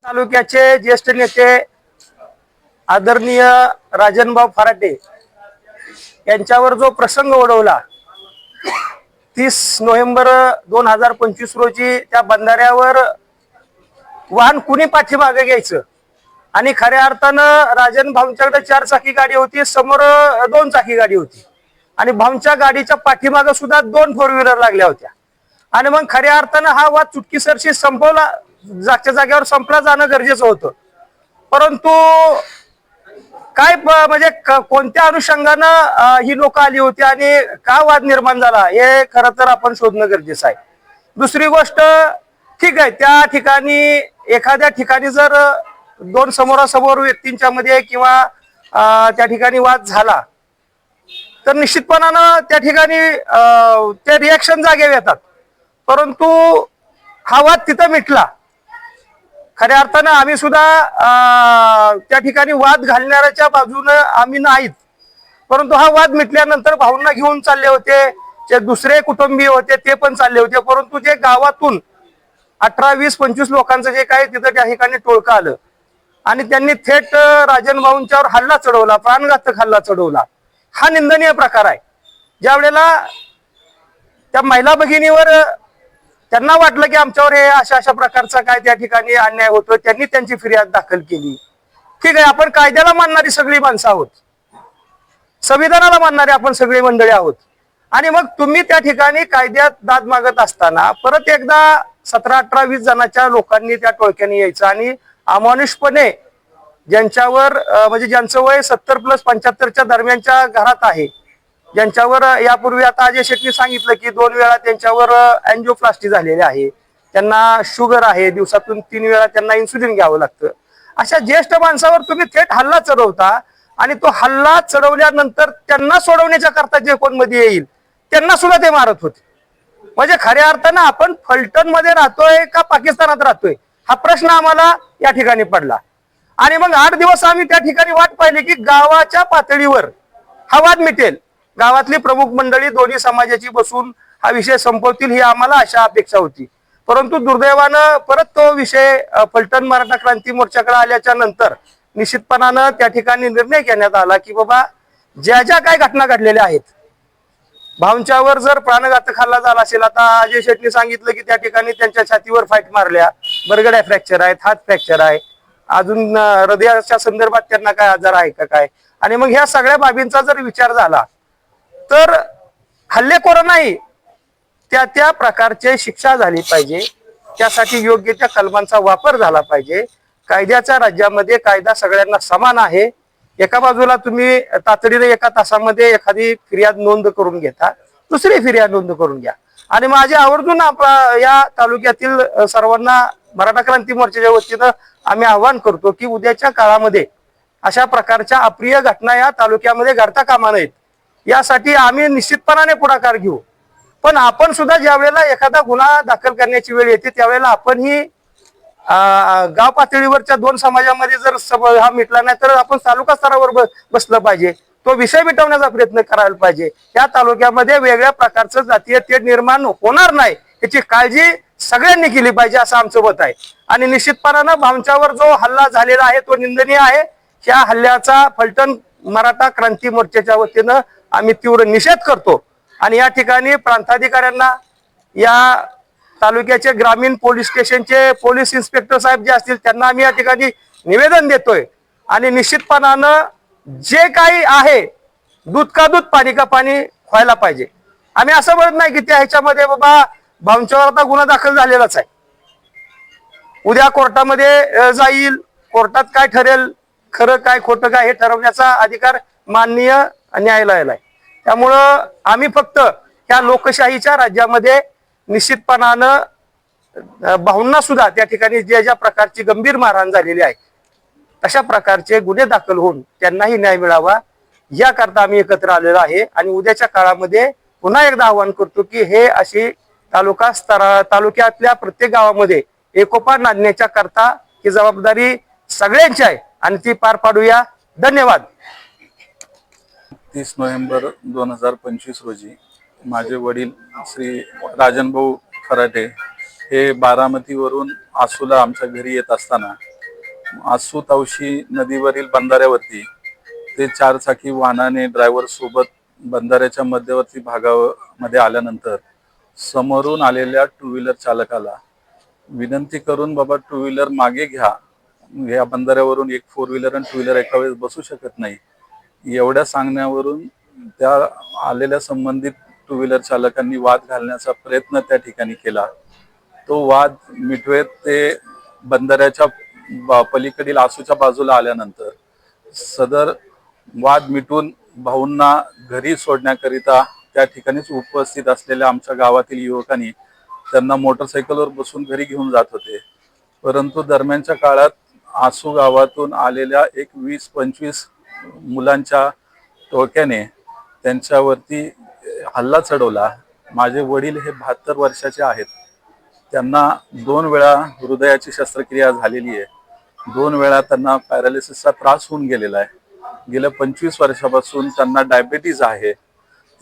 तालुक्याचे ज्येष्ठ नेते आदरणीय राजनभाऊ फराटे यांच्यावर जो प्रसंग ओढवला 30 नोव्हेंबर 2025 रोजी त्या बंधाऱ्यावर वाहन कुणी पाठीमागे घ्यायचं आणि खऱ्या अर्थानं राजन भाऊंच्याकडे 4 चाकी गाडी होती, समोर 2 चाकी गाडी होती आणि भाऊंच्या गाडीच्या पाठीमागे सुद्धा 2 फोर व्हीलर लागल्या होत्या आणि मग खऱ्या अर्थानं हा वाद चुटकीसरशी संपवला, जागच्या जागेवर संपला जाणं गरजेचं होतं. परंतु काय म्हणजे कोणत्या अनुषंगानं ही लोक आली होती आणि का वाद निर्माण झाला हे खरं तर आपण शोधणं गरजेचं आहे. दुसरी गोष्ट, ठीक आहे, त्या ठिकाणी एखाद्या ठिकाणी जर 2 समोरासमोर व्यक्तींच्या मध्ये किंवा त्या ठिकाणी वाद झाला तर निश्चितपणानं त्या ठिकाणी ते रिॲक्शन जागे येतात. परंतु हा वाद तिथं मिटला. खऱ्या अर्थानं आम्ही सुद्धा त्या ठिकाणी वाद घालणाऱ्याच्या बाजूने आम्ही नाहीत, परंतु हा वाद मिटल्यानंतर भाऊंना घेऊन चालले होते, जे दुसरे कुटुंबीय होते ते पण चालले होते. परंतु जे गावातून 18, 20, 25 लोकांचं जे काही तिथं त्या ठिकाणी टोळकं आलं आणि त्यांनी थेट राजन भाऊंच्यावर हल्ला चढवला, प्राणघातक हल्ला चढवला, हा निंदनीय प्रकार आहे. ज्या वेळेला त्या महिला भगिनीवर त्यांना वाटलं की आमच्यावर हे अशा प्रकारचा काय त्या ठिकाणी अन्याय होतो, त्यांनी त्यांची फिर्याद दाखल केली. ठीक आहे, आपण कायद्याला मानणारी सगळी माणसं आहोत, संविधानाला मानणारी आपण सगळी मंडळी आहोत आणि मग तुम्ही त्या ठिकाणी कायद्यात दाद मागत असताना परत एकदा 17, 18, 20 जणांच्या लोकांनी त्या टोळक्याने यायचं आणि अमानुषपणे ज्यांच्यावर म्हणजे ज्यांचं वय 70+ 75च्या दरम्यानच्या घरात आहे, ज्यांच्यावर यापूर्वी आता अजय शेट्टी सांगितलं की 2 वेळा त्यांच्यावर अँजिओप्लास्टी झालेली आहे, त्यांना शुगर आहे, दिवसातून 3 वेळा त्यांना इन्सुलिन घ्यावं लागतं, अशा ज्येष्ठ माणसावर तुम्ही थेट हल्ला चढवता आणि तो हल्ला चढवल्यानंतर त्यांना सोडवण्याच्या करता जे कोण मध्ये येईल त्यांना सुद्धा ते मारत होते. म्हणजे खऱ्या अर्थानं आपण फलटण मध्ये राहतोय का पाकिस्तानात राहतोय हा प्रश्न आम्हाला या ठिकाणी पडला. आणि मग 8 दिवस आम्ही त्या ठिकाणी वाट पाहिली की गावाच्या पातळीवर हा वाद मिटेल, गावातली प्रमुख मंडळी दोन्ही समाजाची बसून हा विषय संपवतील ही आम्हाला अशा अपेक्षा होती. परंतु दुर्दैवानं परत तो विषय फलटण मराठा क्रांती मोर्चाकडे आल्याच्या नंतर निश्चितपणानं त्या ठिकाणी निर्णय घेण्यात आला की बाबा ज्या ज्या काय घटना घडलेल्या आहेत, भाऊंच्यावर जर प्राणघातक हल्ला झाला असेल, आता अजय शेट्टी सांगितलं की त्या ठिकाणी त्यांच्या छातीवर फाईट मारल्या, बरगड्या फ्रॅक्चर आहेत, हात फ्रॅक्चर आहे, अजून हृदयाच्या संदर्भात त्यांना काय आजार आहे का काय. आणि मग ह्या सगळ्या बाबींचा जर विचार झाला तर हल्लेखोर नाही, त्या प्रकारचे शिक्षा झाली पाहिजे, त्यासाठी योग्य त्या कलमांचा वापर झाला पाहिजे. कायद्याच्या राज्यामध्ये कायदा सगळ्यांना समान आहे. एका बाजूला तुम्ही तातडीने 1 तासामध्ये एखादी फिर्याद नोंद करून घेता, दुसरी फिर्याद नोंद करून घ्या. आणि माझे आवर्जून या तालुक्यातील सर्वांना मराठा क्रांती मोर्चाच्या वतीनं आम्ही आवाहन करतो की उद्याच्या काळामध्ये अशा प्रकारच्या अप्रिय घटना या तालुक्यामध्ये घडता कामा नयेत, यासाठी आम्ही निश्चितपणाने पुढाकार घेऊ. पण आपण सुद्धा ज्या वेळेला एखादा गुन्हा दाखल करण्याची वेळ येते त्यावेळेला आपण ही गाव पातळीवरच्या 2 समाजामध्ये जर हा मिटला नाही तर आपण तालुका स्तरावर बसलं पाहिजे, तो विषय मिटवण्याचा प्रयत्न करायला पाहिजे. या तालुक्यामध्ये वेगळ्या प्रकारचं जातीय तेढ निर्माण होणार नाही याची काळजी सगळ्यांनी केली पाहिजे असं आमचं मत आहे. आणि निश्चितपणानं भाऊंच्यावर जो हल्ला झालेला आहे तो निंदनीय आहे. या हल्ल्याचा फलटण मराठा क्रांती मोर्चाच्या वतीनं आम्ही तीव्र निषेध करतो आणि या ठिकाणी प्रांताधिकाऱ्यांना, या तालुक्याचे ग्रामीण पोलीस स्टेशनचे पोलीस इन्स्पेक्टर साहेब जे असतील त्यांना आम्ही या ठिकाणी निवेदन देतोय. आणि निश्चितपणानं जे काही आहे दूध का दूध पाणी का पाणी व्हायला पाहिजे. आम्ही असं म्हणत नाही की त्या ह्याच्यामध्ये बाबा भाऊंच्यावर आता गुन्हा दाखल झालेलाच आहे, उद्या कोर्टामध्ये जाईल, कोर्टात काय ठरेल, खरं काय खोटं काय हे ठरवण्याचा अधिकार माननीय न्यायालयाला आहे. त्यामुळं आम्ही फक्त या लोकशाहीच्या राज्यामध्ये निश्चितपणानं भाऊंना सुद्धा त्या ठिकाणी ज्या प्रकारची गंभीर मारहाण झालेली आहे तशा प्रकारचे गुन्हे दाखल होऊन त्यांनाही न्याय मिळावा याकरता आम्ही एकत्र आलेलो आहे. आणि उद्याच्या काळामध्ये पुन्हा एकदा आवाहन करतो की हे अशी तालुक्यातल्या प्रत्येक गावामध्ये एकोपा आणण्याच्या करता ही जबाबदारी सगळ्यांची आहे आणि ती पार पाडूया. धन्यवाद. 30 नोव्हेंबर 2025 रोजी माझे वडील श्री राजनभाऊ फराटे हे बारामतीवरून आसूला आमच्या घरी येत असताना आसू तावशी नदीवरील बंधाऱ्यावरती ते चारचाकी वाहनाने ड्रायव्हर सोबत बंधाऱ्याच्या मध्यवर्ती भागामध्ये आल्यानंतर समोरून आलेल्या टू व्हीलर चालकाला विनंती करून बाबा टू व्हीलर मागे घ्या, या बंधाऱ्यावरून एक फोर व्हीलर आणि टू व्हीलर एका वेळेस बसू शकत नाही, एवढ्या सांगण्यावरून त्या आलेल्या संबंधित टू व्हीलर चालकांनी वाद घालण्याचा प्रयत्न त्या ठिकाणी केला. तो वाद मिटवेत ते बंधाऱ्याच्या पलीकडील आसूच्या बाजूला आल्यानंतर सदर वाद मिटून भाऊंना घरी सोडण्याकरिता त्या ठिकाणीच उपस्थित असलेल्या आमच्या गावातील युवकांनी त्यांना मोटरसायकलवर बसून घरी घेऊन जात होते. परंतु दरम्यानच्या काळात आसू गावातून आलेल्या एक 20-25 मुलांच्या टोळक्याने त्यांच्यावरती हल्ला चढवला. माझे वडील हे 72 वर्षाचे आहेत. त्यांना 2 वेळा हृदयाची शस्त्रक्रिया झालेली आहे. 2 वेळा त्यांना पॅरालिसिसचा त्रास होऊन गेलेला आहे. गेल्या 25 वर्षापासून त्यांना डायबिटीज आहे.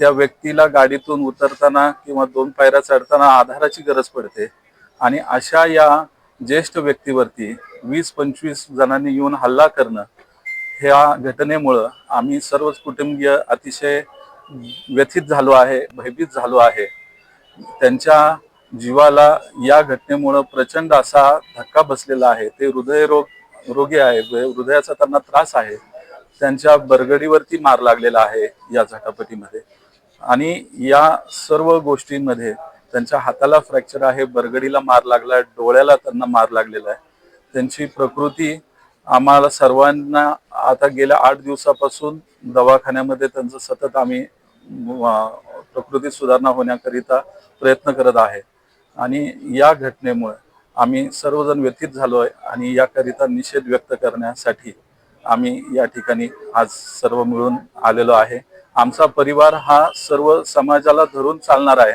त्या व्यक्तीला गाडीतून उतरताना किंवा 2 पायऱ्या चढताना आधाराची गरज पडते आणि अशा या ज्येष्ठ व्यक्तीवरती 20-25 जणांनी येऊन हल्ला करणं, ह्या घटनेमुळं आम्ही सर्वच कुटुंबीय अतिशय व्यथित झालो आहे, भयभीत झालो आहे. त्यांच्या जीवाला या घटनेमुळं प्रचंड असा धक्का बसलेला आहे. ते रोगी आहे, हृदयाचा त्यांना त्रास आहे. त्यांच्या बरगडीवरती मार लागलेला आहे या झटापटीमध्ये आणि या सर्व गोष्टींमध्ये त्यांच्या हाताला फ्रॅक्चर आहे, बरगडीला मार लागलाय, डोळ्याला त्यांना मार लागलेला आहे. त्यांची प्रकृती आम्हाला सर्वांना आता गेल्या 8 दिवसापासून दवाखान्यामध्ये त्यांचं सतत आम्ही प्रकृती सुधारणा होण्याकरिता प्रयत्न करत आहे आणि या घटनेमुळे आम्ही सर्वजण व्यथित झालो आहे आणि याकरिता निषेध व्यक्त करण्यासाठी आम्ही या ठिकाणी आज सर्व मिळून आलेलो आहे. आमचा परिवार हा सर्व समाजाला धरून चालणार आहे.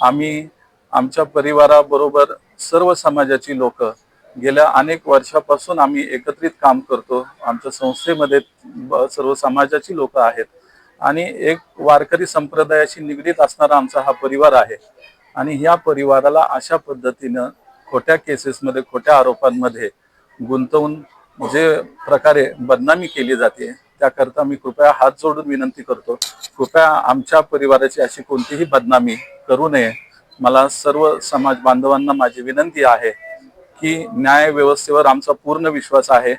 आम्ही आमच्या परिवाराबरोबर सर्व समाजाची लोक गेल्या अनेक वर्षापासून आम्ही एकत्रित काम करतो. आमच्या संस्थेमध्ये सर्व समाजाची लोक आहेत आणि एक वारकरी संप्रदायाशी निगडीत असणारा आमचा हा परिवार आहे आणि या परिवाराला अशा पद्धतीनं खोट्या केसेसमध्ये, खोट्या आरोपांमध्ये गुंतवून जे प्रकारे बदनामी केली जाते, त्याकरता मी कृपया हात जोडून विनंती करतो, कृपया आमच्या परिवाराची अशी कोणतीही बदनामी करू नये. मला सर्व समाज बांधवांना माझी विनंती आहे की न्याय व्यवस्थेवर आमचा पूर्ण विश्वास आहे.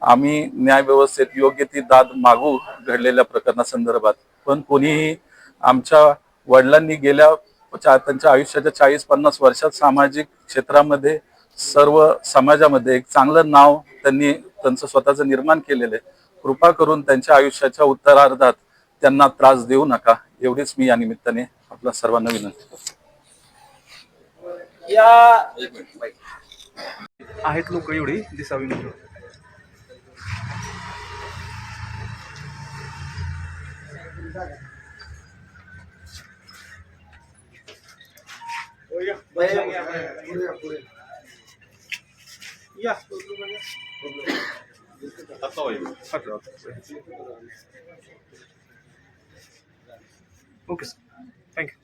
आम्ही न्याय व्यवस्थेत योग्य ती दाद मागू घडलेल्या प्रकरणासंदर्भात. पण कोणीही आमच्या वडिलांनी गेल्या त्यांच्या आयुष्याच्या 40-50 वर्षात सामाजिक क्षेत्रामध्ये सर्व समाजामध्ये एक चांगलं नाव त्यांनी त्यांचं स्वतःचं निर्माण केलेलं आहे. कृपा करून त्यांच्या आयुष्याच्या उत्तरार्धात त्यांना त्रास देऊ नका, एवढीच मी या निमित्ताने आपल्या सर्वांना विनंती करतो. आहेत लोक एवढी दिसावी म्हणून. Okay sir, thank you.